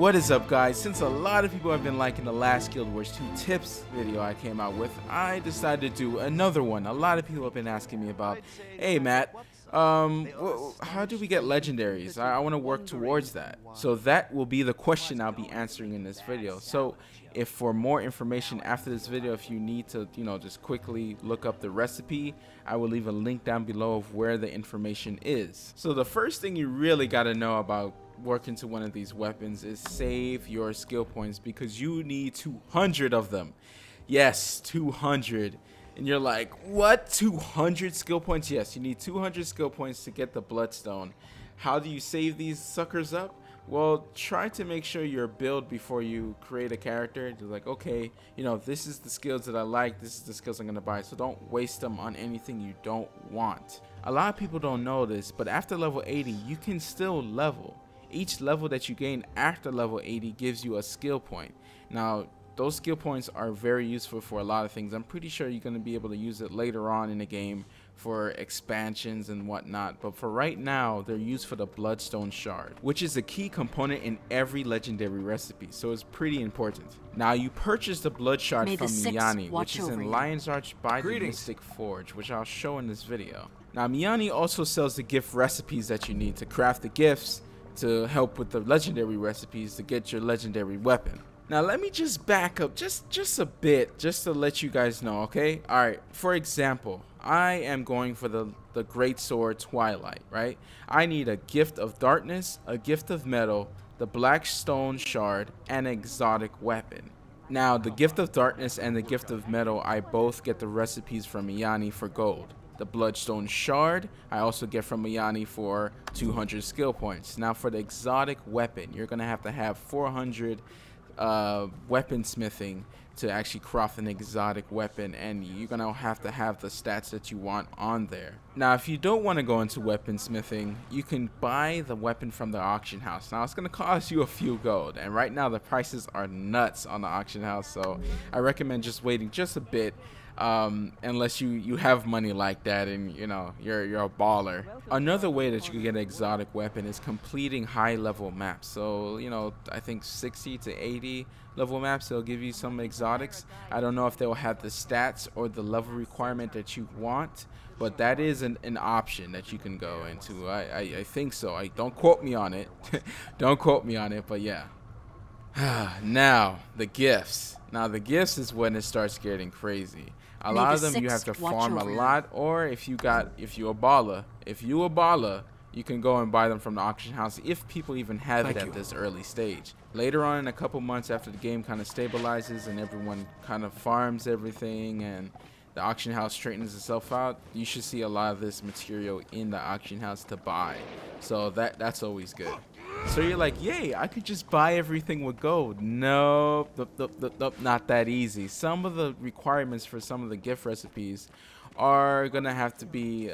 What is up, guys? Since a lot of people have been liking the last Guild Wars 2 tips video I came out with, I decided to do another one. A lot of people have been asking me about, hey Matt, how do we get legendaries? I want to work towards that. So that will be the question I'll be answering in this video. So if for more information after this video, if you need to, just quickly look up the recipe, I will leave a link down below of where the information is. So the first thing you really got to know about working to one of these weapons is save your skill points, because you need 200 of them. Yes, 200. And you're like, what? 200 skill points? Yes, you need 200 skill points to get the bloodstone. How do you save these suckers up? Well, try to make sure your build before you create a character. You're like, okay, this is the skills that I like, this is the skills I'm gonna buy, so don't waste them on anything you don't want. A lot of people don't know this, but after level 80 you can still level. Each level that you gain after level 80 gives you a skill point. Now, those skill points are very useful for a lot of things. I'm pretty sure you're going to be able to use it later on in the game for expansions and whatnot. But for right now, they're used for the Bloodstone Shard, which is a key component in every legendary recipe. So it's pretty important. Now, you purchase the Blood Shard from Miyani, which is in Lion's Arch by the Mystic Forge, which I'll show in this video. Now, Miyani also sells the gift recipes that you need to craft the gifts to help with the legendary recipes to get your legendary weapon. Now let me just back up just a bit, just to let you guys know, okay? Alright, for example, I am going for the Great Sword Twilight, right? I need a Gift of Darkness, a Gift of Metal, the Black Stone Shard, and an exotic weapon. Now the Gift of Darkness and the Gift of Metal, I both get the recipes from Miyani for gold. The Bloodstone Shard I also get from Miyani for 200 skill points. Now for the exotic weapon, you're gonna have 400 weaponsmithing to actually craft an exotic weapon, and you're gonna have the stats that you want on there. Now if you don't want to go into weaponsmithing, you can buy the weapon from the auction house. Now it's gonna cost you a few gold, and right now the prices are nuts on the auction house, so I recommend just waiting just a bit, unless you have money like that and you're a baller. Another way that you can get an exotic weapon is completing high level maps. So I think 60 to 80 level maps, they'll give you some exotics. I don't know if they'll have the stats or the level requirement that you want, but that is an option that you can go into. I think so. Don't quote me on it. Don't quote me on it, but yeah. Now the gifts. Now the gifts is when it starts getting crazy. A lot of them you have to farm a lot, or if you're a baller, you can go and buy them from the auction house if people even have it at this early stage. Later on, in a couple months after the game kind of stabilizes and everyone kind of farms everything and the auction house straightens itself out, you should see a lot of this material in the auction house to buy. So that's always good. So you're like, yay, I could just buy everything with gold. No, not that easy. Some of the requirements for some of the gift recipes are gonna have to be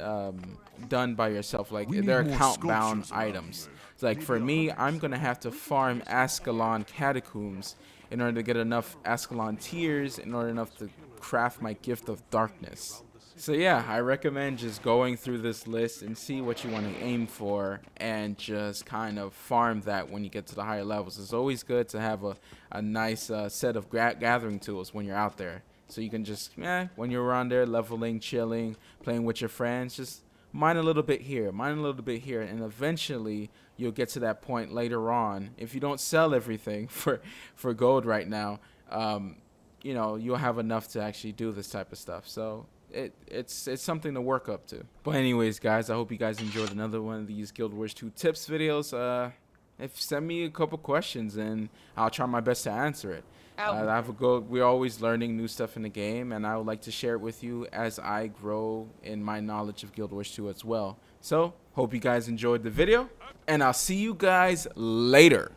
done by yourself. Like they're account bound items. It's like for me, I'm gonna have to farm Ascalon catacombs in order to get enough Ascalon tears in order enough to craft my Gift of Darkness. So yeah, I recommend just going through this list and see what you want to aim for and just kind of farm that when you get to the higher levels. It's always good to have a nice set of gathering tools when you're out there. So you can just, when you're around there leveling, chilling, playing with your friends, just mine a little bit here, mine a little bit here, and eventually you'll get to that point later on. If you don't sell everything for gold right now, you'll have enough to actually do this type of stuff. So it's something to work up to. But anyways, guys, I hope you guys enjoyed another one of these Guild Wars 2 tips videos. Send me a couple questions and I'll try my best to answer it. We're always learning new stuff in the game, and I would like to share it with you as I grow in my knowledge of Guild Wars 2 as well. So hope you guys enjoyed the video, and I'll see you guys later.